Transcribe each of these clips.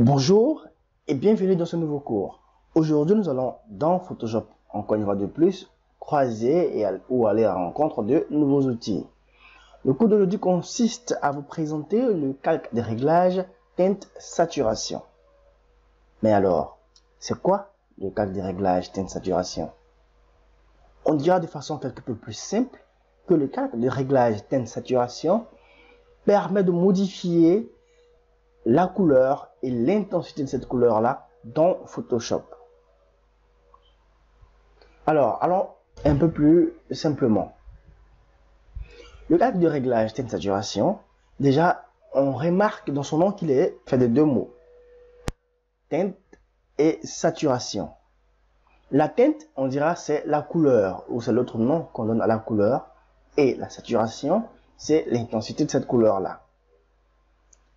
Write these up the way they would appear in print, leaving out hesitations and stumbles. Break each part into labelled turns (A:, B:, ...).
A: Bonjour et bienvenue dans ce nouveau cours. Aujourd'hui, nous allons dans Photoshop, encore une fois de plus, croiser ou aller à la rencontre de nouveaux outils. Le cours d'aujourd'hui consiste à vous présenter le calque des réglages teinte saturation. Mais alors, c'est quoi le calque des réglages teinte saturation? On dira de façon quelque peu plus simple que le calque de réglage teinte saturation permet de modifier la couleur et l'intensité de cette couleur-là dans Photoshop. Alors, allons un peu plus simplement. Le calque de réglage teinte saturation, déjà, on remarque dans son nom qu'il est fait de deux mots. Teinte et saturation. La teinte, on dira, c'est la couleur, ou c'est l'autre nom qu'on donne à la couleur. Et la saturation, c'est l'intensité de cette couleur-là.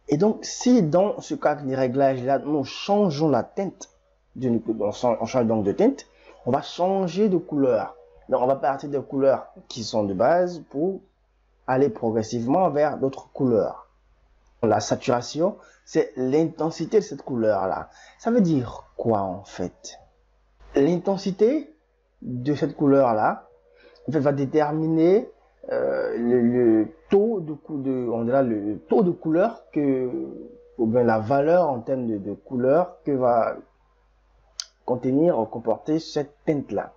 A: Et donc, si dans ce calque de réglage-là, nous changeons la teinte, on change donc de teinte, on va changer de couleur. Donc, on va partir des couleurs qui sont de base pour aller progressivement vers d'autres couleurs. La saturation, c'est l'intensité de cette couleur-là. Ça veut dire quoi en fait? L'intensité de cette couleur-là, en fait, va déterminer le taux le taux de couleur ou bien la valeur en termes de couleur que va contenir ou comporter cette teinte là.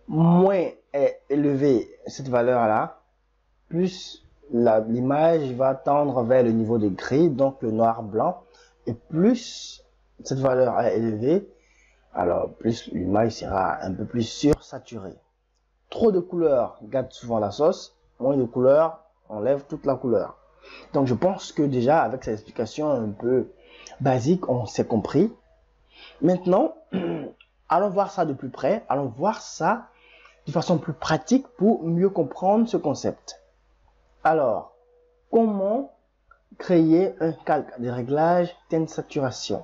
A: Moins est élevée cette valeur là, plus l'image va tendre vers le niveau de gris, donc le noir blanc, et plus cette valeur est élevée, alors plus l'image sera un peu plus sursaturée. Trop de couleurs gâte souvent la sauce, moins de couleurs enlève toute la couleur. Donc je pense que déjà avec cette explication un peu basique, on s'est compris. Maintenant, allons voir ça de plus près, allons voir ça de façon plus pratique pour mieux comprendre ce concept. Alors, comment créer un calque de réglage teinte saturation?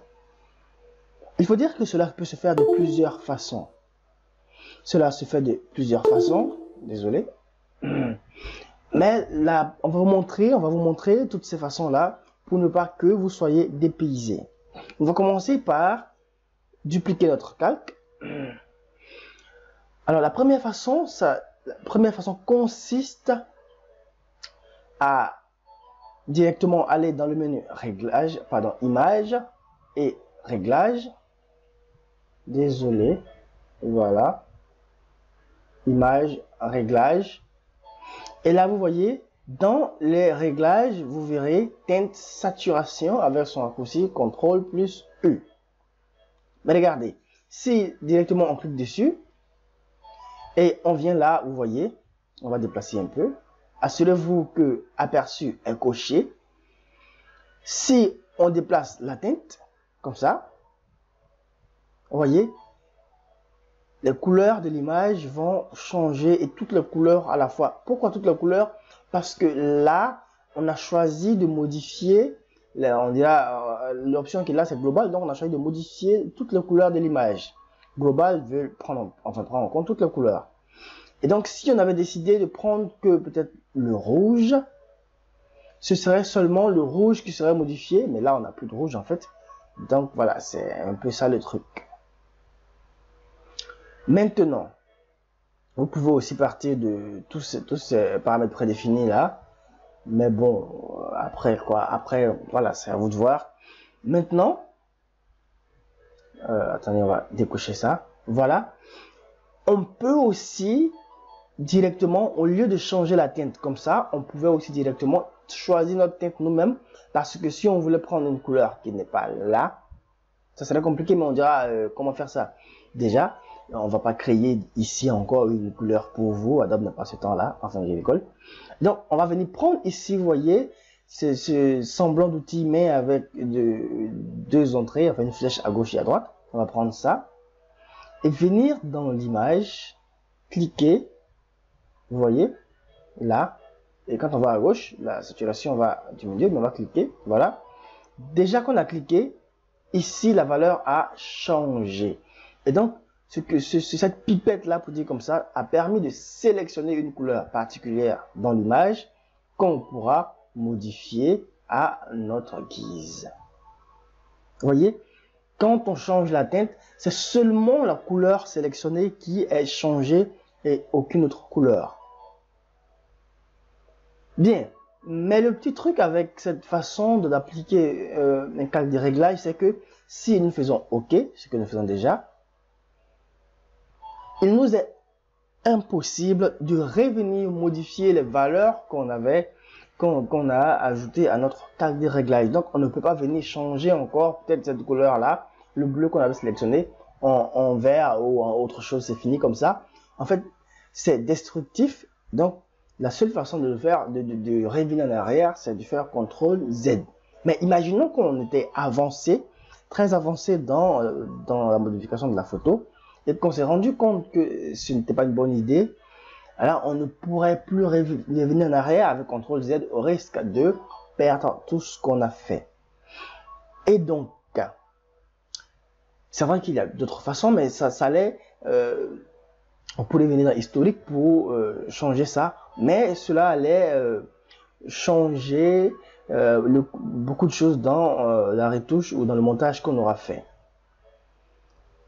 A: Il faut dire que cela peut se faire de plusieurs façons. Cela se fait de plusieurs façons, désolé. Mais là, on va vous montrer toutes ces façons-là pour ne pas que vous soyez dépaysés. On va commencer par dupliquer notre calque. Alors la première façon consiste à directement aller dans le menu réglage, image et réglage. Désolé, voilà. Image, réglage. Et là, vous voyez, dans les réglages, vous verrez teinte saturation avec son raccourci CTRL plus U. Mais regardez, si directement on clique dessus, et on vient là, vous voyez, on va déplacer un peu. Assurez-vous que aperçu est coché. Si on déplace la teinte, comme ça, vous voyez, les couleurs de l'image vont changer et toutes les couleurs à la fois. Pourquoi toutes les couleurs? Parce que là, on a choisi de modifier, on dira, l'option qui est là, c'est global, donc on a choisi de modifier toutes les couleurs de l'image. Global veut prendre en compte toutes les couleurs. Et donc, si on avait décidé de prendre que peut-être le rouge, ce serait seulement le rouge qui serait modifié, mais là, on n'a plus de rouge en fait. Donc voilà, c'est un peu ça le truc. Maintenant, vous pouvez aussi partir de tous ces paramètres prédéfinis là. Mais bon, après, voilà, c'est à vous de voir. Maintenant, attendez, on va décocher ça. Voilà. On peut aussi directement, au lieu de changer la teinte comme ça, on pouvait aussi directement choisir notre teinte nous-mêmes. Parce que si on voulait prendre une couleur qui n'est pas là, ça serait compliqué, mais on dira comment faire ça. Déjà, on va pas créer ici encore une couleur pour vous. Adobe n'a pas ce temps-là. Enfin, j'ai l'école. Donc, on va venir prendre ici, vous voyez, ce semblant d'outil, mais avec deux entrées, enfin une flèche à gauche et à droite. On va prendre ça et venir dans l'image, cliquer, vous voyez, là. Et quand on va à gauche, la saturation va diminuer, mais on va cliquer, voilà. Déjà qu'on a cliqué, ici, la valeur a changé. Et donc, cette pipette là, pour dire comme ça, a permis de sélectionner une couleur particulière dans l'image qu'on pourra modifier à notre guise. Vous voyez, quand on change la teinte, c'est seulement la couleur sélectionnée qui est changée et aucune autre couleur. Bien, mais le petit truc avec cette façon d'appliquer un calque de réglage, c'est que si nous faisons OK, ce que nous faisons déjà, il nous est impossible de revenir modifier les valeurs qu'on a ajoutées à notre calque de réglage. Donc, on ne peut pas venir changer encore peut-être cette couleur-là, le bleu qu'on avait sélectionné, en vert ou en autre chose, c'est fini comme ça. En fait, c'est destructif. Donc, la seule façon de le faire, de revenir en arrière, c'est de faire CTRL Z. Mais imaginons qu'on était avancé, très avancé dans la modification de la photo, et qu'on s'est rendu compte que ce n'était pas une bonne idée. Alors, on ne pourrait plus revenir en arrière avec CTRL Z au risque de perdre tout ce qu'on a fait. Et donc, c'est vrai qu'il y a d'autres façons, mais ça allait... on pourrait venir dans historique pour changer ça, mais cela allait changer beaucoup de choses dans la retouche ou dans le montage qu'on aura fait.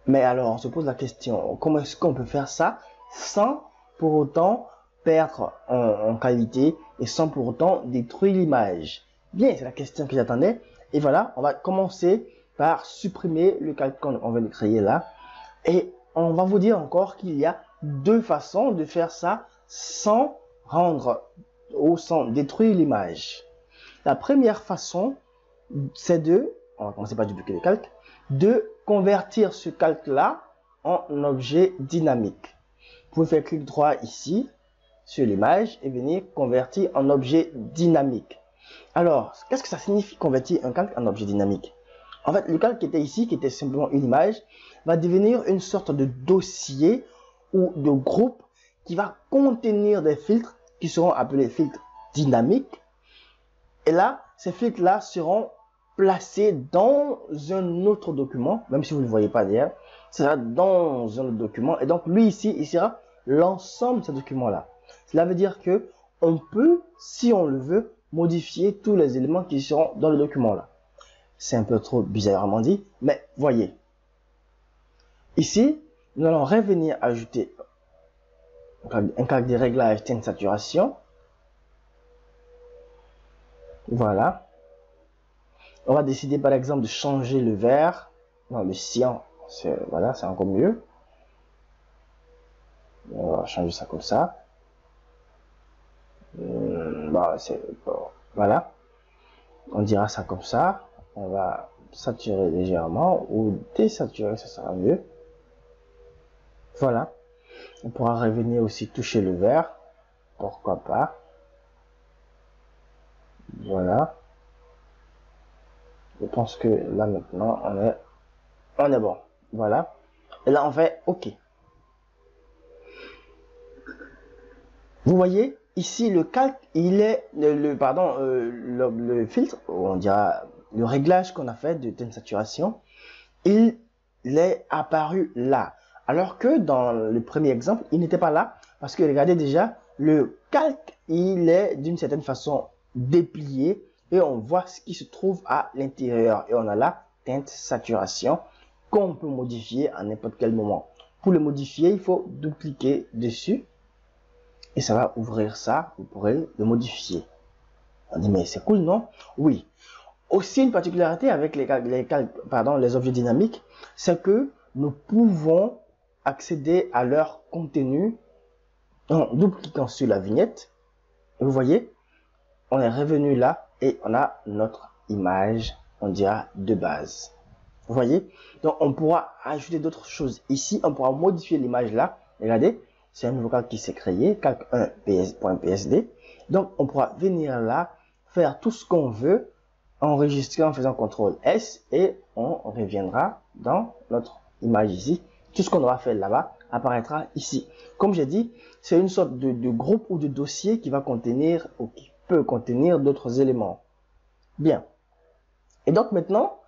A: Mais alors, on se pose la question, comment est-ce qu'on peut faire ça sans pour autant perdre en qualité et sans pour autant détruire l'image? Bien, c'est la question que j'attendais. Et voilà, on va commencer par supprimer le calque qu'on vient de créer là. Et on va vous dire encore qu'il y a deux façons de faire ça sans rendre ou sans détruire l'image. La première façon, c'est on va commencer par dupliquer le calque, de convertir ce calque-là en objet dynamique. Vous pouvez faire clic droit ici sur l'image et venir convertir en objet dynamique. Alors, qu'est-ce que ça signifie convertir un calque en objet dynamique? En fait, le calque qui était ici, qui était simplement une image, va devenir une sorte de dossier ou de groupe qui va contenir des filtres qui seront appelés filtres dynamiques. Et là, ces filtres-là seront placés dans un autre document, même si vous ne le voyez pas d'ailleurs, ça sera dans un autre document. Et donc, lui ici, il sera l'ensemble de ce document-là. Cela veut dire que on peut, si on le veut, modifier tous les éléments qui seront dans le document-là. C'est un peu trop bizarrement dit, mais voyez. Ici, nous allons revenir ajouter un calque de réglage teinte saturation. Voilà. On va décider par exemple de changer le vert. Non, le cyan, voilà, c'est encore mieux. On va changer ça comme ça. Bah, voilà. On dira ça comme ça. On va saturer légèrement ou désaturer, ça sera mieux. Voilà. On pourra revenir aussi toucher le vert. Pourquoi pas. Voilà. Je pense que là maintenant on est bon. Voilà. Et là on fait OK. Vous voyez ici le calque, il est le filtre, on dira le réglage qu'on a fait de teinte saturation, il est apparu là. Alors que dans le premier exemple, il n'était pas là parce que regardez déjà, le calque, il est d'une certaine façon déplié et on voit ce qui se trouve à l'intérieur. Et on a la teinte saturation qu'on peut modifier à n'importe quel moment. Pour le modifier, il faut double-cliquer dessus et ça va ouvrir ça. Vous pourrez le modifier. On dit mais c'est cool, non? Oui. Aussi une particularité avec les objets dynamiques, c'est que nous pouvons accéder à leur contenu en double-cliquant sur la vignette. Et vous voyez, on est revenu là et on a notre image, on dira de base. Vous voyez, donc on pourra ajouter d'autres choses ici, on pourra modifier l'image là. Regardez, c'est un nouveau calque qui s'est créé, calque 1.psd. Donc on pourra venir là, faire tout ce qu'on veut, enregistrer en faisant CTRL S et on reviendra dans notre image ici. Tout ce qu'on aura fait là-bas apparaîtra ici. Comme j'ai dit, c'est une sorte de groupe ou de dossier qui va contenir ou qui peut contenir d'autres éléments. Bien. Et donc maintenant,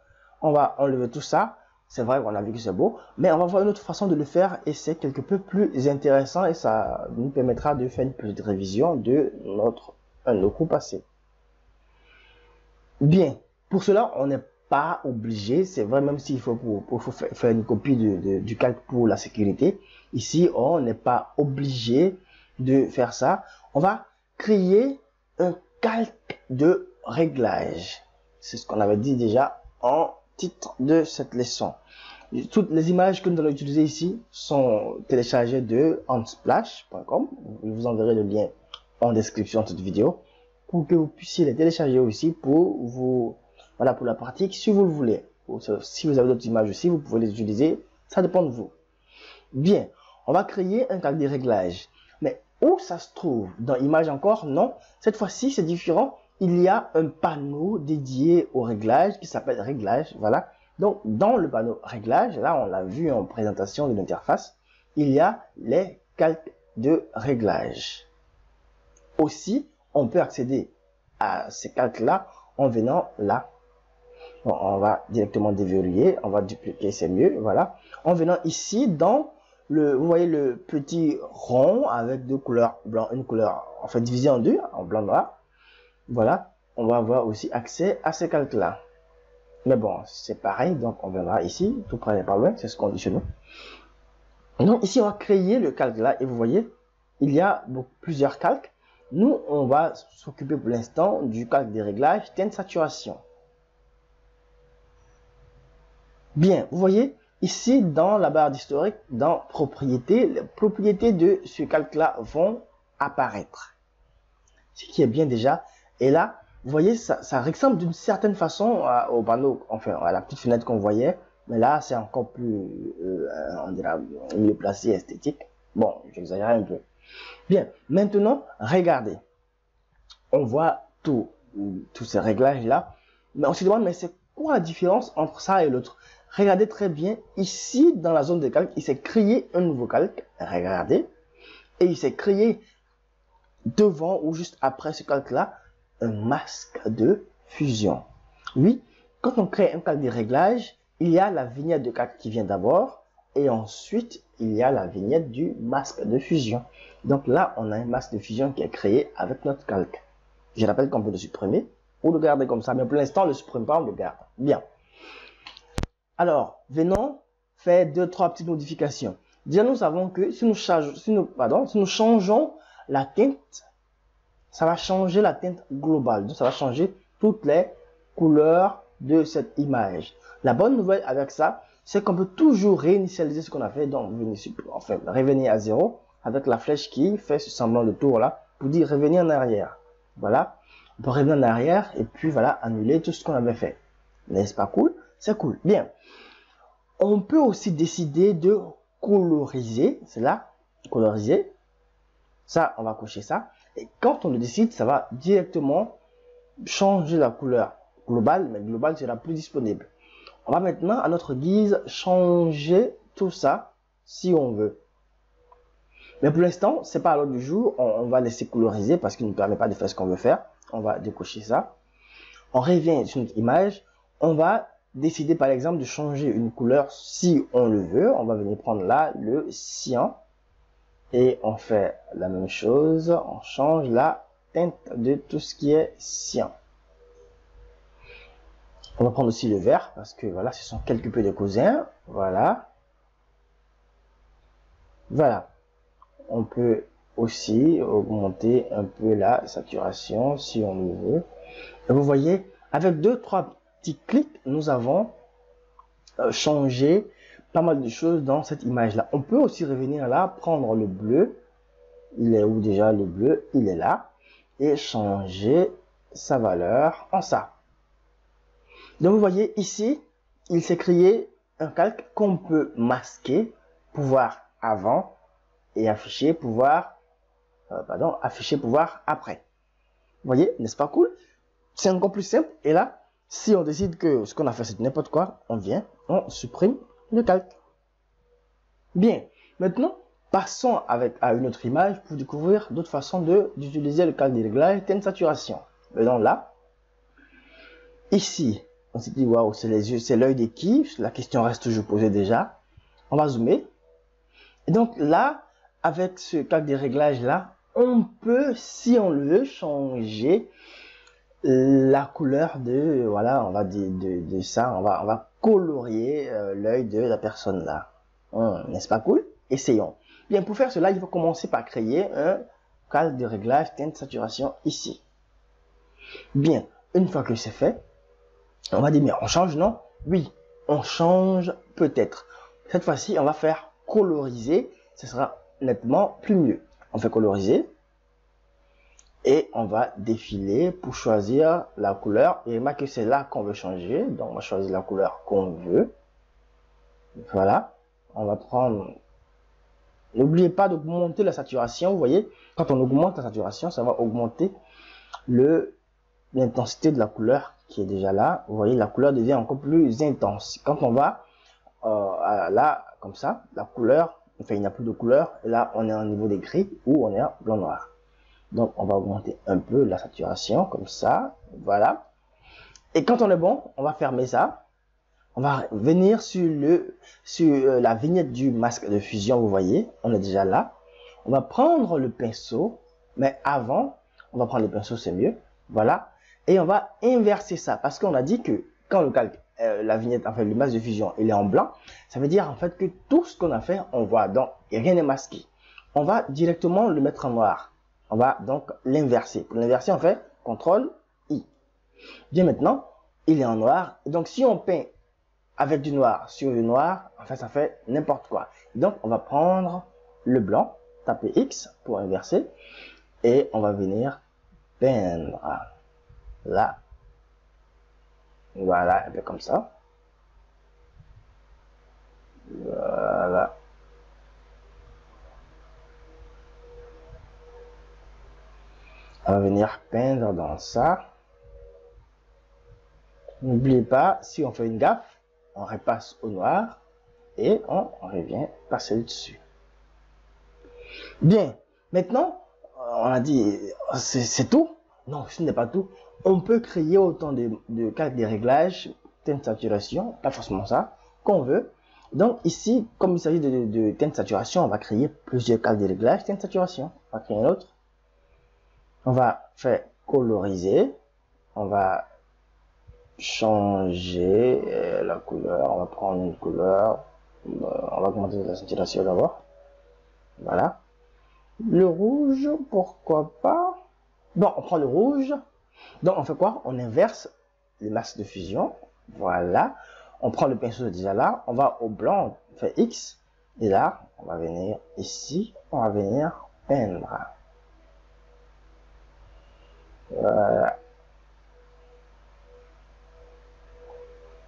A: on va enlever tout ça. C'est vrai qu'on a vu que c'est beau, mais on va voir une autre façon de le faire et c'est quelque peu plus intéressant et ça nous permettra de faire une petite révision de nos cours passés. Bien. Pour cela, on n'est pas obligé, c'est vrai, même s'il faut, faire une copie du calque pour la sécurité, ici, on n'est pas obligé de faire ça. On va créer un calque de réglage. C'est ce qu'on avait dit déjà en titre de cette leçon. Toutes les images que nous allons utiliser ici sont téléchargées de unsplash.com. Je vous enverrai le lien en description de cette vidéo pour que vous puissiez les télécharger aussi pour vous, voilà, pour la pratique si vous le voulez. Si vous avez d'autres images aussi, vous pouvez les utiliser. Ça dépend de vous. Bien, on va créer un calque de réglage. Mais où ça se trouve? Dans Images encore? Non. Cette fois-ci, c'est différent. Il y a un panneau dédié au réglage qui s'appelle Réglage. Voilà. Donc, dans le panneau Réglage, là, on l'a vu en présentation de l'interface, il y a les calques de réglage. Aussi, on peut accéder à ces calques-là en venant là. Bon, on va directement déverrouiller, on va dupliquer, c'est mieux, voilà. En venant ici, dans le, vous voyez le petit rond avec deux couleurs blanc, une couleur, en fait, divisé en deux, en blanc-noir. Voilà, on va avoir aussi accès à ces calques-là. Mais bon, c'est pareil, donc on viendra ici, tout près n'est pas loin, c'est ce qu'on dit chez nous. Donc ici, on va créer le calque-là, et vous voyez, il y a plusieurs calques. Nous, on va s'occuper pour l'instant du calque des réglages teinte saturation. Bien, vous voyez, ici, dans la barre d'historique, dans propriétés, les propriétés de ce calque-là vont apparaître. Ce qui est bien déjà. Et là, vous voyez, ça ressemble d'une certaine façon au panneau, enfin, à la petite fenêtre qu'on voyait. Mais là, c'est encore plus, on dirait, mieux placé, esthétique. Bon, j'exagère un peu. Bien, maintenant, regardez. On voit tous ces réglages-là. Mais on se demande, mais c'est quoi la différence entre ça et l'autre? Regardez très bien, ici, dans la zone de calque, il s'est créé un nouveau calque. Regardez. Et il s'est créé devant ou juste après ce calque-là, un masque de fusion. Oui, quand on crée un calque de réglage, il y a la vignette de calque qui vient d'abord. Et ensuite, il y a la vignette du masque de fusion. Donc là, on a un masque de fusion qui est créé avec notre calque. Je rappelle qu'on peut le supprimer ou le garder comme ça. Mais pour l'instant, on ne le supprime pas, on le garde. Bien. Alors, venons faire 2-3 petites modifications. Déjà, nous savons que si nous changeons la teinte, ça va changer la teinte globale. Donc, ça va changer toutes les couleurs de cette image. La bonne nouvelle avec ça, c'est qu'on peut toujours réinitialiser ce qu'on a fait. Donc, enfin, revenir à 0 avec la flèche qui fait ce semblant de tour là pour dire revenir en arrière. Voilà. On peut revenir en arrière et puis voilà, annuler tout ce qu'on avait fait. N'est-ce pas cool? C'est cool. Bien. On peut aussi décider de coloriser. C'est là, coloriser. Ça, on va cocher ça. Et quand on le décide, ça va directement changer la couleur globale, mais globale sera plus disponible. On va maintenant, à notre guise, changer tout ça si on veut. Mais pour l'instant, c'est pas à l'ordre du jour. On va laisser coloriser parce qu'il ne nous permet pas de faire ce qu'on veut faire. On va décocher ça. On revient sur notre image. On va décider par exemple de changer une couleur si on le veut. On va venir prendre là le cyan. Et on fait la même chose. On change la teinte de tout ce qui est cyan. On va prendre aussi le vert parce que voilà, ce sont quelque peu de cousins. Voilà. Voilà. On peut aussi augmenter un peu la saturation si on le veut. Et vous voyez, avec 2-3 petits clics, nous avons changé pas mal de choses dans cette image-là. On peut aussi revenir là, prendre le bleu. Il est où déjà le bleu? Il est là. Et changer sa valeur en ça. Donc vous voyez ici, il s'est créé un calque qu'on peut masquer, pouvoir avant et afficher, pouvoir après. Vous voyez, n'est-ce pas cool? C'est encore plus simple. Et là, si on décide que ce qu'on a fait c'est n'importe quoi, on vient, on supprime le calque. Bien, maintenant, passons à une autre image pour découvrir d'autres façons d'utiliser le calque de réglage teinte saturation. Venons là. Ici, on s'est dit, waouh, c'est les yeux, c'est l'œil des qui? La question reste toujours posée déjà. On va zoomer. Et donc là, avec ce calque de réglage là, on peut, si on le veut, changer la couleur de, voilà, on va dire de ça, on va colorier l'œil de la personne là. N'est-ce pas cool? Essayons. Bien, pour faire cela, il faut commencer par créer un calque de réglage teinte saturation ici. Bien, une fois que c'est fait, on va dire, mais on change, non? Oui, on change peut-être. Cette fois-ci, on va faire coloriser, ce sera nettement plus mieux. On fait coloriser. Et on va défiler pour choisir la couleur. Et remarquez que c'est là qu'on veut changer. Donc, on va choisir la couleur qu'on veut. Voilà. On va prendre... N'oubliez pas d'augmenter la saturation. Vous voyez, quand on augmente la saturation, ça va augmenter l'intensité de la couleur qui est déjà là. Vous voyez, la couleur devient encore plus intense. Quand on va là, comme ça, la couleur, enfin, il n'y a plus de couleur. Et là, on est au niveau des gris ou on est en blanc-noir. Donc, on va augmenter un peu la saturation, comme ça, voilà. Et quand on est bon, on va fermer ça. On va venir sur la vignette du masque de fusion, vous voyez, on est déjà là. On va prendre le pinceau, mais avant, on va prendre le pinceau, c'est mieux, voilà. Et on va inverser ça, parce qu'on a dit que quand le calque, la vignette, enfin le masque de fusion, il est en blanc, ça veut dire en fait que tout ce qu'on a fait, on voit, donc rien n'est masqué. On va directement le mettre en noir. On va donc l'inverser. Pour l'inverser, on fait CTRL-I. Bien maintenant, il est en noir. Donc, si on peint avec du noir sur du noir, en fait, ça fait n'importe quoi. Donc, on va prendre le blanc, taper X pour inverser. Et on va venir peindre. Là. Voilà, un peu comme ça. Voilà. On va venir peindre dans ça. N'oubliez pas, si on fait une gaffe, on repasse au noir et on revient passer dessus. Bien, maintenant, on a dit, c'est tout? Non, ce n'est pas tout. On peut créer autant de calques de réglage, teinte saturation, pas forcément ça, qu'on veut. Donc ici, comme il s'agit de teinte saturation, on va créer plusieurs calques de réglage, teinte saturation. On va créer un autre. On va faire coloriser. On va changer la couleur. On va prendre une couleur. On va augmenter la saturation d'abord. Voilà. Le rouge, pourquoi pas? Bon, on prend le rouge. Donc, on fait quoi? On inverse le masque de fusion. Voilà. On prend le pinceau déjà là. On va au blanc. On fait X. Et là, on va venir ici. On va venir peindre. Voilà.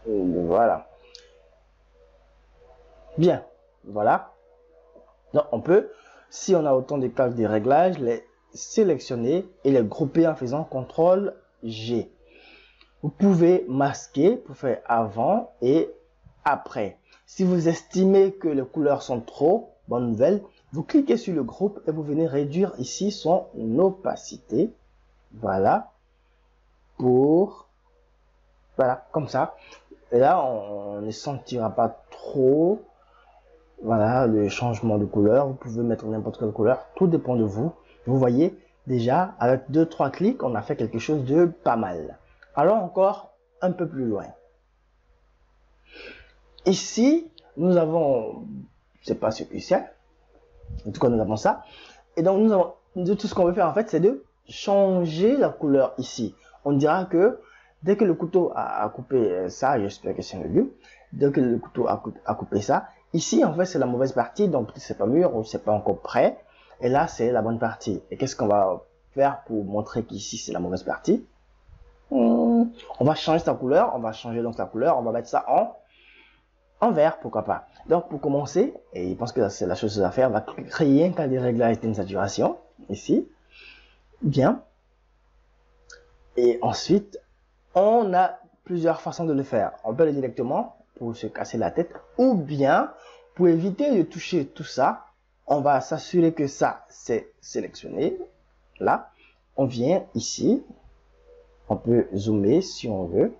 A: Voilà. Bien. Voilà. Donc, on peut, si on a autant de calques de réglage, les sélectionner et les grouper en faisant CTRL G. Vous pouvez masquer pour faire avant et après. Si vous estimez que les couleurs sont trop, bonne nouvelle, vous cliquez sur le groupe et vous venez réduire ici son opacité. Voilà. Voilà, comme ça. Et là, on ne sentira pas trop. Voilà, le changement de couleur. Vous pouvez mettre n'importe quelle couleur. Tout dépend de vous. Vous voyez, déjà, avec 2-3 clics, on a fait quelque chose de pas mal. Allons encore un peu plus loin. Ici, nous avons, je sais pas ce que c'est. En tout cas, nous avons ça. Et donc, nous avons, tout ce qu'on veut faire, en fait, c'est de changer la couleur ici. On dira que dès que le couteau a coupé ça, j'espère que c'est le but, dès que le couteau a coupé ça, ici, en fait, c'est la mauvaise partie, donc c'est pas mûr ou c'est pas encore prêt. Et là, c'est la bonne partie. Et qu'est-ce qu'on va faire pour montrer qu'ici, c'est la mauvaise partie? On va changer sa couleur, on va changer donc la couleur, on va mettre ça en vert, pourquoi pas. Donc, pour commencer, et je pense que c'est la chose à faire, on va créer un cas de réglage de saturation, ici. Bien. Et ensuite, on a plusieurs façons de le faire. On peut le directement pour se casser la tête, ou bien, pour éviter de toucher tout ça, on va s'assurer que ça, c'est sélectionné. Là, on vient ici. On peut zoomer si on veut.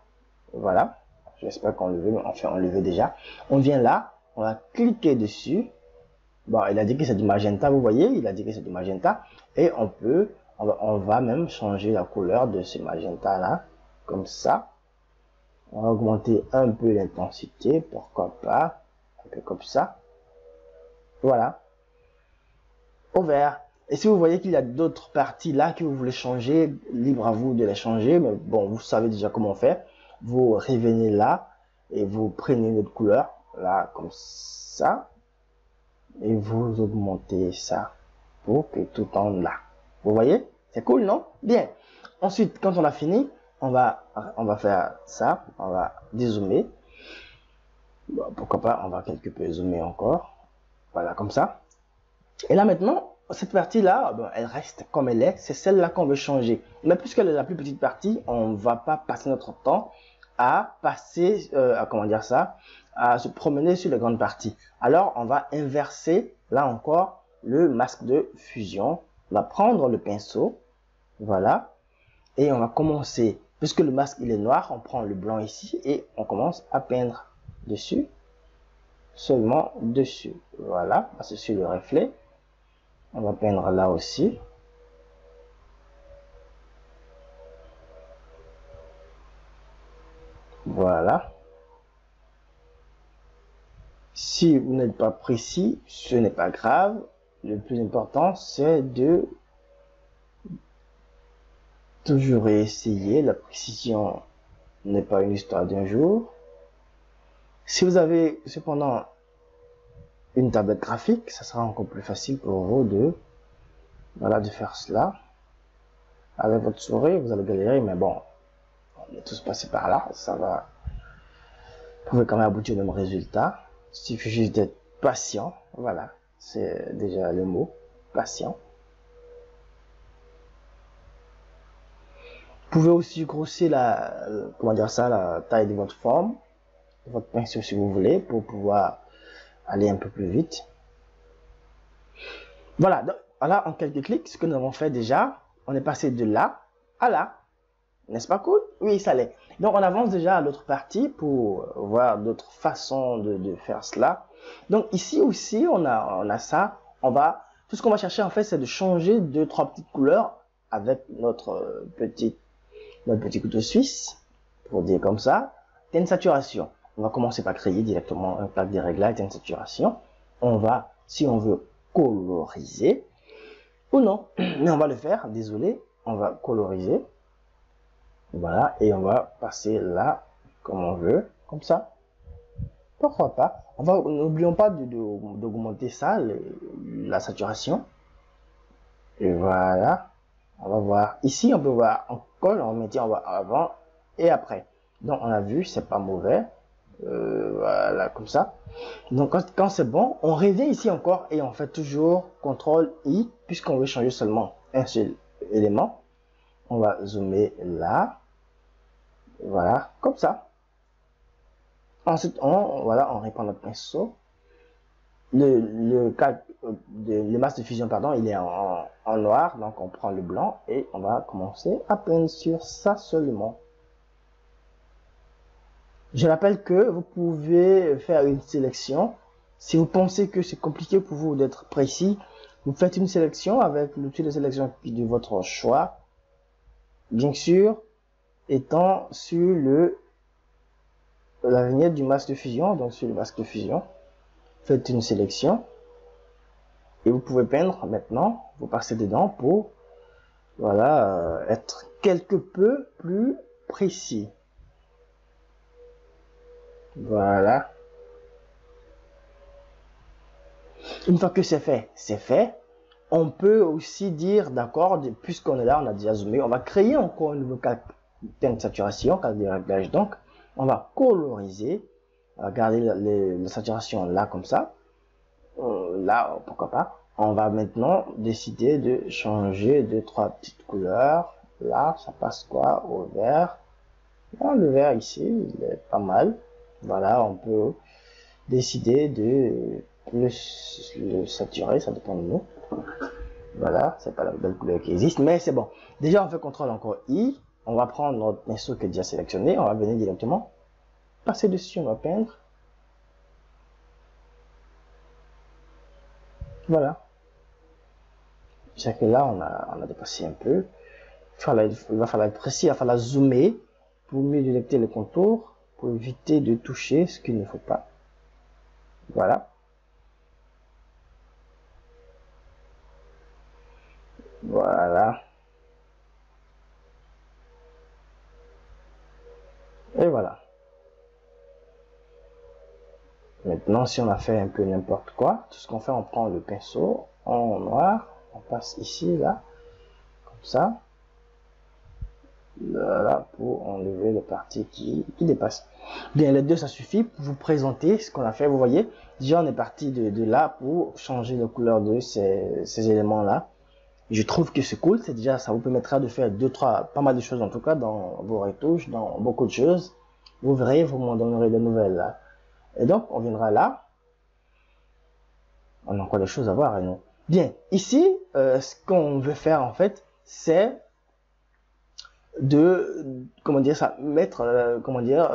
A: Voilà. J'espère qu'on le veut, mais enfin, on le veut déjà. On vient là. On va cliquer dessus. Bon, il a dit que c'est du magenta, vous voyez. Il a dit que c'est du magenta. Et on peut On va même changer la couleur de ce magenta là, comme ça. On va augmenter un peu l'intensité, pourquoi pas, un peu comme ça. Voilà. Au vert. Et si vous voyez qu'il y a d'autres parties là que vous voulez changer, libre à vous de les changer, mais bon, vous savez déjà comment faire. Vous revenez là et vous prenez une autre couleur, là, comme ça, et vous augmentez ça pour que tout tombe là. Vous voyez? C'est cool, non? Bien. Ensuite, quand on a fini, on va faire ça, on va dézoomer. Bon, pourquoi pas, on va quelque peu zoomer encore. Voilà, comme ça. Et là maintenant, cette partie-là, bon, elle reste comme elle est. C'est celle-là qu'on veut changer. Mais puisqu'elle est la plus petite partie, on ne va pas passer notre temps à passer, comment dire ça, à se promener sur les grandes parties. Alors, on va inverser, là encore, le masque de fusion. On va prendre le pinceau, voilà, et on va commencer. Puisque le masque il est noir, on prend le blanc ici et on commence à peindre dessus, seulement dessus. Voilà, c'est sur le reflet. On va peindre là aussi. Voilà. Si vous n'êtes pas précis, ce n'est pas grave. Le plus important, c'est de toujours essayer. La précision n'est pas une histoire d'un jour. Si vous avez cependant une tablette graphique, ça sera encore plus facile pour vous de, voilà, de faire cela. Avec votre souris, vous allez galérer, mais bon, on est tous passés par là. Ça va. Vous pouvez quand même aboutir au même résultat. Il suffit juste d'être patient. Voilà, c'est déjà le mot, patient. Vous pouvez aussi grossir comment dire ça, la taille de votre forme, de votre pinceau si vous voulez, pour pouvoir aller un peu plus vite. Voilà, donc, voilà en quelques clics ce que nous avons fait déjà. On est passé de là à là. N'est-ce pas cool? Oui, ça l'est. Donc, on avance déjà à l'autre partie pour voir d'autres façons de faire cela. Donc, ici aussi, on a ça. Tout ce qu'on va chercher, en fait, c'est de changer 2-3 petites couleurs avec notre petit couteau suisse, pour dire comme ça. Teinte saturation. On va commencer par créer directement un pack de réglages teinte saturation. On va, si on veut, coloriser. Ou non, mais on va le faire, désolé. On va coloriser. Voilà, et on va passer là, comme on veut, comme ça. Pourquoi pas? N'oublions pas d'augmenter ça, la saturation. Et voilà, on va voir. Ici, on peut voir encore, on met on va avant et après. Donc, on a vu, c'est pas mauvais. Voilà, comme ça. Donc, quand c'est bon, on revient ici encore et on fait toujours CTRL-I, puisqu'on veut changer seulement un seul élément. On va zoomer là. Voilà, comme ça. Ensuite, on reprend notre pinceau. Le masque de fusion, pardon, il est en noir. Donc, on prend le blanc et on va commencer à peindre sur ça seulement. Je rappelle que vous pouvez faire une sélection. Si vous pensez que c'est compliqué pour vous d'être précis, vous faites une sélection avec l'outil de sélection de votre choix. Bien sûr, étant sur la vignette du masque de fusion, donc sur le masque de fusion, faites une sélection et vous pouvez peindre maintenant. Vous passez dedans pour, voilà, être quelque peu plus précis. Voilà. Une fois que c'est fait, c'est fait. On peut aussi dire, d'accord, puisqu'on est là, on a déjà zoomé, on va créer encore une nouvelle teinte saturation, calque de réglage. Donc, on va coloriser, garder la saturation là comme ça. Là, pourquoi pas. On va maintenant décider de changer 2-3 petites couleurs. Là, ça passe quoi? Au vert. Là, le vert ici, il est pas mal. Voilà, on peut décider de plus le saturer, ça dépend de nous. Voilà, c'est pas la belle couleur qui existe, mais c'est bon. Déjà, on fait CTRL encore I. On va prendre notre pinceau qui est déjà sélectionné. On va venir directement passer dessus, on va peindre. Voilà. C'est que là, on a dépassé un peu. Il va falloir être précis, il va falloir zoomer pour mieux détecter le contour, pour éviter de toucher ce qu'il ne faut pas. Voilà. Voilà. Et voilà. Maintenant, si on a fait un peu n'importe quoi, tout ce qu'on fait, on prend le pinceau en noir, on passe ici, là, comme ça. Voilà, pour enlever les parties qui dépassent. Bien, les deux, ça suffit pour vous présenter ce qu'on a fait. Vous voyez, déjà, on est parti de là pour changer la couleur de ces éléments-là. Je trouve que c'est cool. C'est déjà, ça vous permettra de faire pas mal de choses, en tout cas, dans vos retouches, dans beaucoup de choses. Vous verrez, vous m'en donnerez des nouvelles, là. Et donc, on viendra là. On a encore des choses à voir, et non. Bien, ici, ce qu'on veut faire, en fait, c'est de, comment dire ça, mettre, comment dire,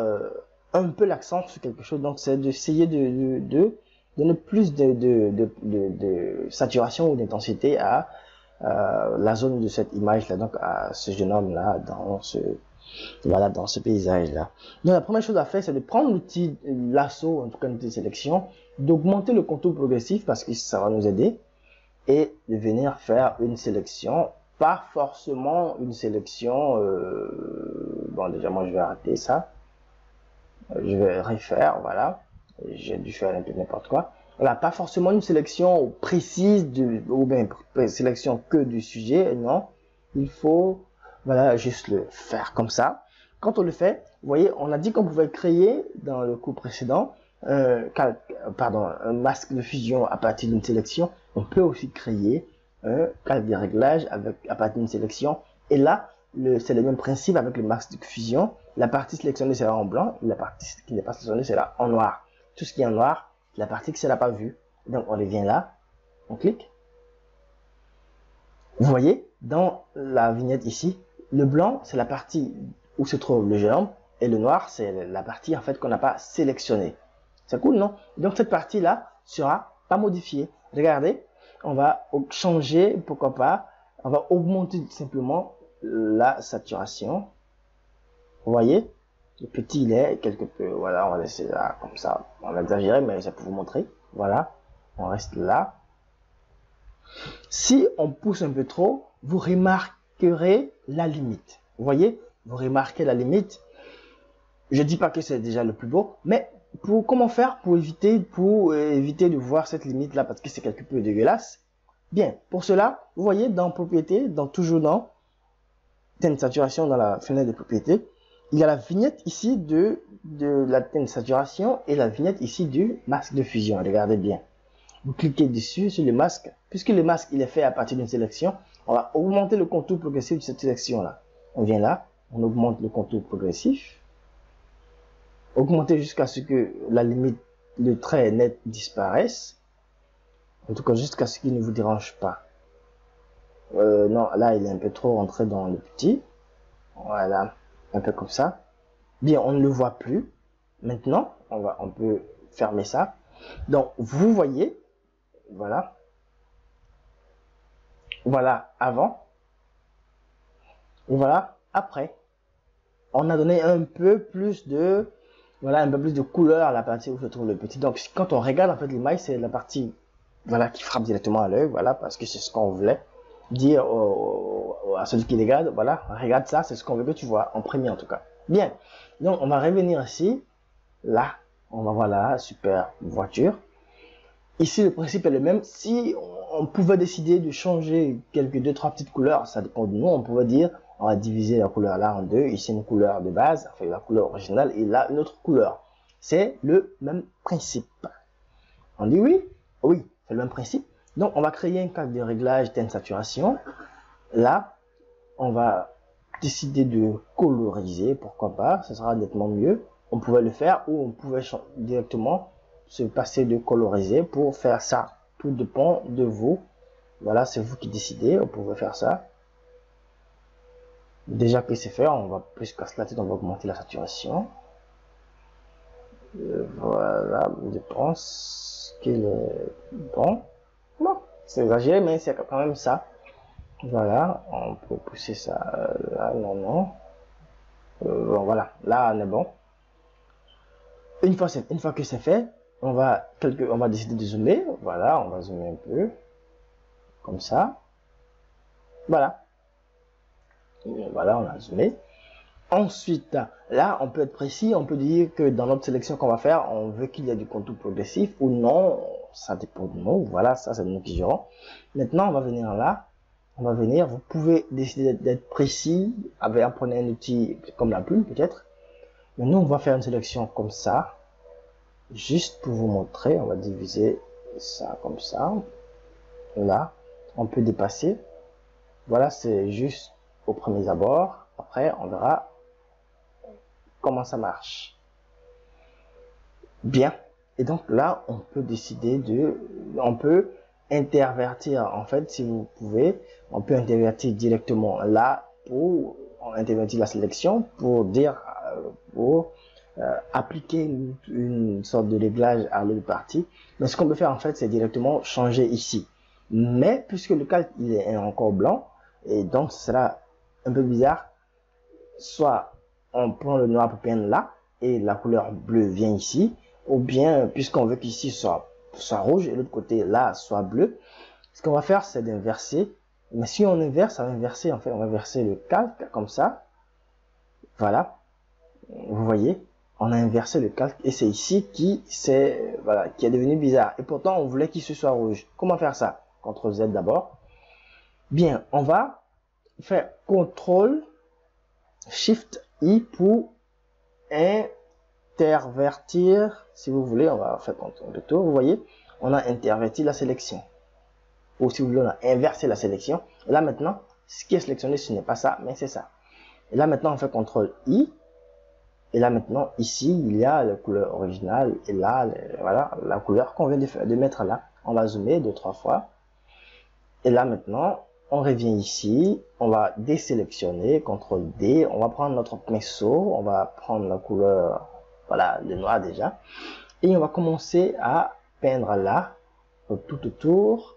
A: un peu l'accent sur quelque chose. Donc, c'est d'essayer de donner plus de saturation ou d'intensité à la zone de cette image-là, donc à ce jeune homme-là, voilà, dans ce paysage-là. Donc, la première chose à faire, c'est de prendre l'outil lasso, en tout cas l'outil de sélection, d'augmenter le contour progressif parce que ça va nous aider, et de venir faire une sélection, pas forcément une sélection, bon déjà moi je vais arrêter ça, je vais refaire, voilà, j'ai dû faire un peu n'importe quoi, voilà, pas forcément une sélection précise, ou bien sélection que du sujet, non, il faut, voilà, juste le faire comme ça. Quand on le fait, vous voyez, on a dit qu'on pouvait créer dans le cours précédent, un masque de fusion à partir d'une sélection. On peut aussi créer un calque de réglage à partir d'une sélection. Et là, c'est le même principe avec le masque de fusion. La partie sélectionnée sera en blanc, et la partie qui n'est pas sélectionnée sera en noir. Tout ce qui est en noir, la partie qui ne sera pas vue. Donc on revient là, on clique. Vous voyez, dans la vignette ici, le blanc, c'est la partie où se trouve le jeune homme, et le noir, c'est la partie en fait qu'on n'a pas sélectionnée. C'est cool, non? Donc cette partie-là sera pas modifiée. Regardez, on va changer, pourquoi pas, on va augmenter simplement la saturation. Vous voyez, le petit il est quelque peu, voilà, on va laisser là comme ça. On va exagérer, mais ça peut vous montrer. Voilà, on reste là. Si on pousse un peu trop, vous remarquerez la limite. Vous voyez, vous remarquez la limite. Je dis pas que c'est déjà le plus beau, mais comment faire pour éviter de voir cette limite là parce que c'est quelque peu dégueulasse. Bien, pour cela, vous voyez dans propriété, toujours dans teinte saturation, dans la fenêtre de propriété, il y a la vignette ici de la teinte saturation et la vignette ici du masque de fusion. Regardez bien. Vous cliquez dessus sur le masque. Puisque le masque il est fait à partir d'une sélection, on va augmenter le contour progressif de cette sélection là. On vient là, on augmente le contour progressif. Augmenter jusqu'à ce que la limite, le trait net disparaisse. En tout cas, jusqu'à ce qu'il ne vous dérange pas. Non, là, il est un peu trop rentré dans le petit. Voilà, un peu comme ça. Bien, on ne le voit plus. Maintenant, on peut fermer ça. Donc, vous voyez, voilà. Voilà avant. Et voilà après. On a donné un peu plus de... Voilà, un peu plus de couleur à la partie où se trouve le petit. Donc, quand on regarde en fait l'image, c'est la partie voilà, qui frappe directement à l'œil. Voilà, parce que c'est ce qu'on voulait dire à celui qui regarde. Voilà, regarde ça, c'est ce qu'on veut que tu vois, en premier en tout cas. Bien, donc on va revenir ici. Là, on va voir la super voiture. Ici, le principe est le même. Si on pouvait décider de changer quelques 2-3 petites couleurs, ça dépend de nous. On pouvait dire, on va diviser la couleur là en deux. Ici, une couleur de base, enfin la couleur originale, et là, une autre couleur. C'est le même principe. On dit oui? Oui, c'est le même principe. Donc, on va créer un cadre de réglage teinte saturation. Là, on va décider de coloriser, pourquoi pas, ce sera nettement mieux. On pouvait le faire ou on pouvait directement se passer de coloriser pour faire ça. Tout dépend de vous. Voilà, c'est vous qui décidez, vous pouvez faire ça. Déjà que c'est fait, on va plus casser la tête, on va augmenter la saturation. Voilà, je pense qu'il est bon. Bon, c'est exagéré, mais c'est quand même ça. Voilà, on peut pousser ça là, non. Bon, voilà, là on est bon. Une fois que c'est fait, on va décider de zoomer. Voilà, on va zoomer un peu. Comme ça. Voilà. Voilà, on a zoomé. Ensuite, là, on peut être précis. On peut dire que dans notre sélection qu'on va faire, on veut qu'il y ait du contour progressif ou non. Ça dépend de nous. Voilà, ça, c'est nous qui gérons. Maintenant, on va venir là. On va venir. Vous pouvez décider d'être précis. Prenez un outil comme la plume, peut-être. Mais nous, on va faire une sélection comme ça. Juste pour vous montrer, on va diviser ça comme ça. Là, on peut dépasser. Voilà, c'est juste au premier abord. Après, on verra comment ça marche. Bien. Et donc là, on peut décider on peut intervertir, en fait, si vous pouvez, on peut intervertir directement là pour intervertir la sélection pour dire, appliquer une sorte de réglage à l'autre partie. Mais ce qu'on peut faire, en fait, c'est directement changer ici. Mais puisque le calque il est encore blanc, et donc ce sera un peu bizarre, soit on prend le noir pour peindre là, et la couleur bleue vient ici, ou bien puisqu'on veut qu'ici soit rouge, et l'autre côté là soit bleu, ce qu'on va faire c'est d'inverser. Mais si on inverse, ça va inverser, en fait, on va inverser le calque comme ça. Voilà, vous voyez, on a inversé le calque, et c'est ici qui est devenu bizarre. Et pourtant, on voulait qu'il se soit rouge. Comment faire ça? CTRL Z d'abord. Bien, on va faire CTRL Shift I pour intervertir. Si vous voulez, on va faire CTRL de tour. Vous voyez, on a interverti la sélection. Ou si vous voulez, on a inversé la sélection. Et là maintenant, ce qui est sélectionné, ce n'est pas ça, mais c'est ça. Et là maintenant, on fait CTRL I. Et là maintenant, ici, il y a la couleur originale. Et là, voilà, la couleur qu'on vient de mettre là. On va zoomer 2-3 fois. Et là maintenant, on revient ici. On va désélectionner, CTRL D. On va prendre notre pinceau. On va prendre la couleur, voilà, le noir déjà. Et on va commencer à peindre là, tout autour.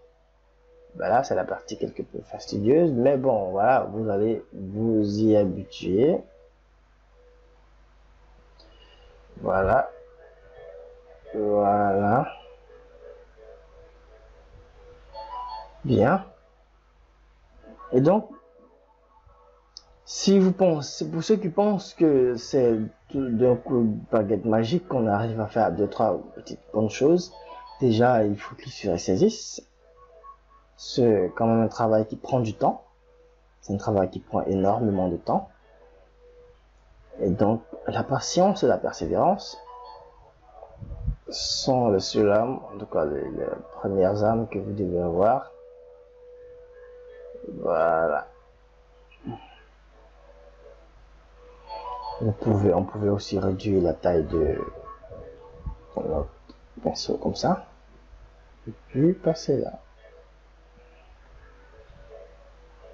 A: Voilà, c'est la partie quelque peu fastidieuse. Mais bon, voilà, vous allez vous y habituer. Voilà. Voilà. Bien. Et donc, si vous pensez, pour ceux qui pensent que c'est d'un coup de baguette magique qu'on arrive à faire 2-3 petites bonnes choses, déjà, il faut qu'ils se ressaisissent. C'est quand même un travail qui prend du temps. C'est un travail qui prend énormément de temps. Et donc, la patience et la persévérance sont les seules âmes, en tout cas les premières âmes que vous devez avoir. Voilà. On pouvait aussi réduire la taille de notre pinceau comme ça. Et puis passer là.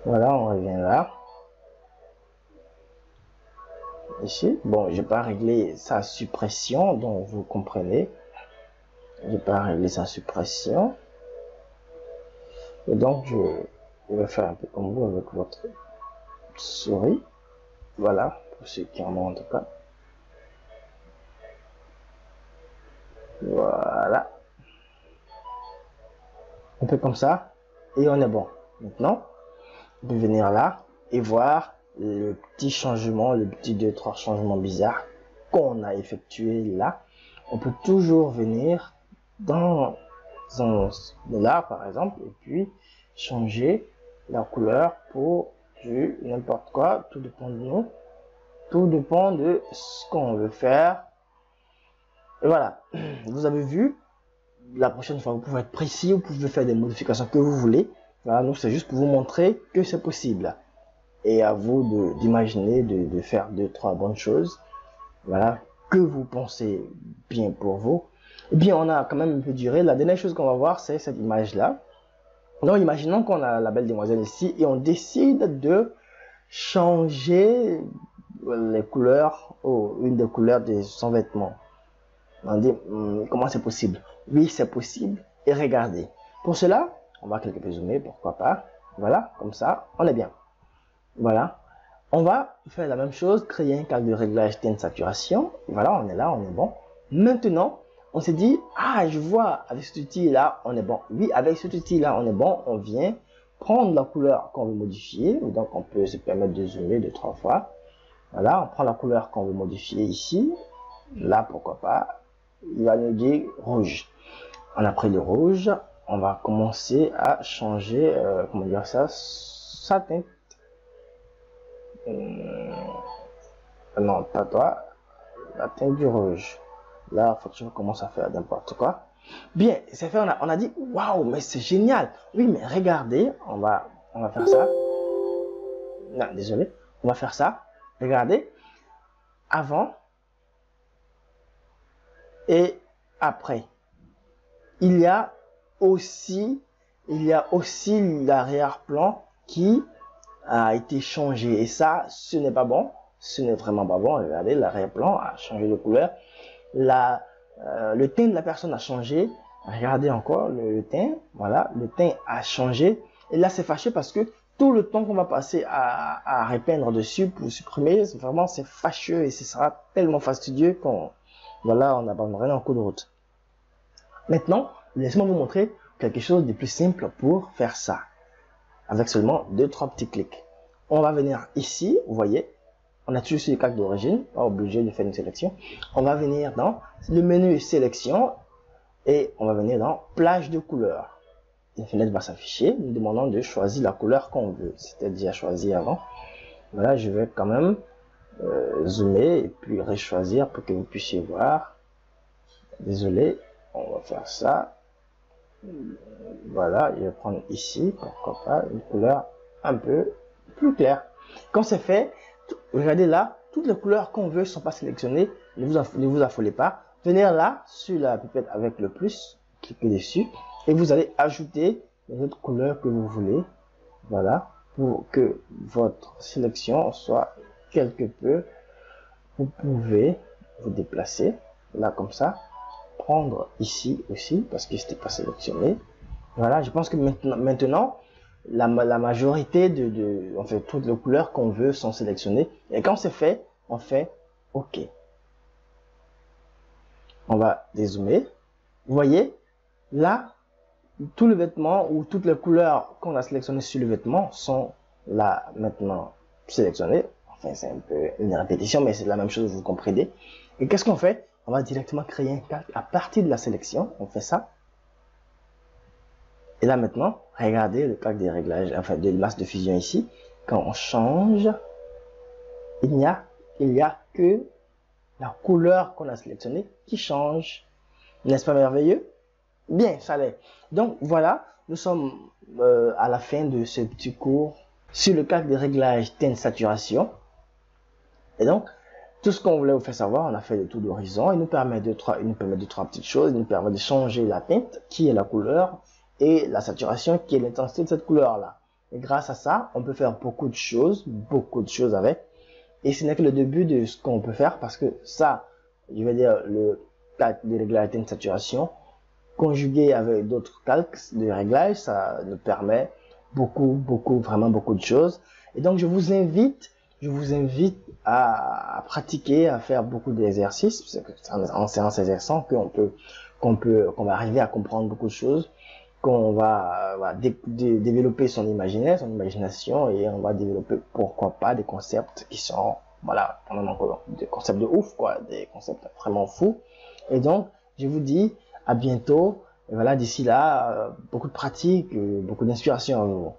A: Voilà, on revient là. Ici, bon, j'ai pas réglé sa suppression, donc vous comprenez. J'ai pas réglé sa suppression. Et donc, je vais faire un peu comme vous avec votre souris. Voilà, pour ceux qui en ont en tout cas. Voilà. Un peu comme ça. Et on est bon. Maintenant, on peut venir là et voir le petit changement, le petit 2-3 changements bizarres qu'on a effectué là. On peut toujours venir dans là par exemple et puis changer la couleur pour du n'importe quoi. Tout dépend de nous. Tout dépend de ce qu'on veut faire. Et voilà, vous avez vu. La prochaine fois, vous pouvez être précis, vous pouvez faire des modifications que vous voulez. Voilà, nous c'est juste pour vous montrer que c'est possible. Et à vous d'imaginer, de faire 2-3 bonnes choses. Voilà, que vous pensez bien pour vous. Et bien, on a quand même un peu duré. La dernière chose qu'on va voir, c'est cette image-là. Donc, imaginons qu'on a la belle demoiselle ici et on décide de changer les couleurs, une des couleurs de son vêtement. On dit, comment c'est possible? Oui, c'est possible. Et regardez. Pour cela, on va quelque peu zoomer, pourquoi pas. Voilà, comme ça, on est bien. Voilà. On va faire la même chose, créer un calque de réglage teinte saturation. Voilà, on est là, on est bon. Maintenant, on s'est dit, ah, je vois, avec cet outil-là, on est bon. Oui, avec cet outil-là, on est bon. On vient prendre la couleur qu'on veut modifier. Donc, on peut se permettre de zoomer 2-3 fois. Voilà, on prend la couleur qu'on veut modifier ici. Là, pourquoi pas. Il va nous dire rouge. On a pris le rouge. On va commencer à changer, comment dire ça, sa teinte. Non, pas toi. La teinte du rouge. Là, faut que je commence à faire n'importe quoi. Bien, c'est fait, on a dit, waouh, mais c'est génial. Oui, mais regardez, on va faire ça. Non, désolé. On va faire ça. Regardez. Avant et après. Il y a aussi l'arrière-plan qui a été changé. Et ça, ce n'est pas bon. Ce n'est vraiment pas bon. Regardez, l'arrière-plan a changé de couleur. Le teint de la personne a changé. Regardez encore le teint. Voilà, le teint a changé. Et là, c'est fâché parce que tout le temps qu'on va passer à repeindre dessus pour supprimer, vraiment, c'est fâcheux et ce sera tellement fastidieux qu'on, voilà, on abandonnerait en cours de route. Maintenant, laissez-moi vous montrer quelque chose de plus simple pour faire ça. Avec seulement 2-3 petits clics. On va venir ici, vous voyez, on a toujours sur le calque d'origine, pas obligé de faire une sélection. On va venir dans le menu sélection et on va venir dans plage de couleurs. Une fenêtre va s'afficher, nous demandons de choisir la couleur qu'on veut. C'était déjà choisi avant. Voilà, je vais quand même zoomer et puis rechoisir pour que vous puissiez voir. Désolé, on va faire ça. Voilà, je vais prendre ici, pourquoi pas, une couleur un peu plus claire. Quand c'est fait, regardez là, toutes les couleurs qu'on veut ne sont pas sélectionnées. Ne vous affolez pas. Venez là, sur la pipette avec le plus, cliquez dessus. Et vous allez ajouter les autres couleurs que vous voulez. Voilà, pour que votre sélection soit quelque peu. Vous pouvez vous déplacer, là comme ça. Prendre ici aussi, parce que c'était pas sélectionné. Voilà, je pense que maintenant la majorité en fait, toutes les couleurs qu'on veut sont sélectionnées. Et quand c'est fait, on fait OK. On va dézoomer. Vous voyez, là, tout le vêtement ou toutes les couleurs qu'on a sélectionnées sur le vêtement sont là maintenant sélectionnées. Enfin, c'est un peu une répétition, mais c'est la même chose, vous comprenez. Et qu'est-ce qu'on fait? On va directement créer un calque à partir de la sélection. On fait ça. Et là maintenant, regardez le calque des réglages, enfin de masse de fusion ici. Quand on change, il n'y a que la couleur qu'on a sélectionnée qui change. N'est-ce pas merveilleux? Bien, ça l'est. Donc voilà, nous sommes à la fin de ce petit cours sur le calque des réglages teinte saturation. Et donc, tout ce qu'on voulait vous faire savoir, on a fait le tour d'horizon. Il nous permet de trois petites choses. Il nous permet de changer la teinte, qui est la couleur, et la saturation, qui est l'intensité de cette couleur-là. Et grâce à ça, on peut faire beaucoup de choses avec. Et ce n'est que le début de ce qu'on peut faire, parce que ça, je vais dire, le calque de réglage teinte saturation, conjugué avec d'autres calques de réglage, ça nous permet vraiment beaucoup de choses. Et donc, je vous invite à pratiquer, à faire beaucoup d'exercices. C'est en séance exerçant qu'on va arriver à comprendre beaucoup de choses, qu'on va développer son imaginaire, son imagination, et on va développer, pourquoi pas, des concepts qui sont, voilà, des concepts de ouf, quoi, des concepts vraiment fous. Et donc, je vous dis à bientôt. Et voilà, d'ici là, beaucoup de pratique, beaucoup d'inspiration à vous.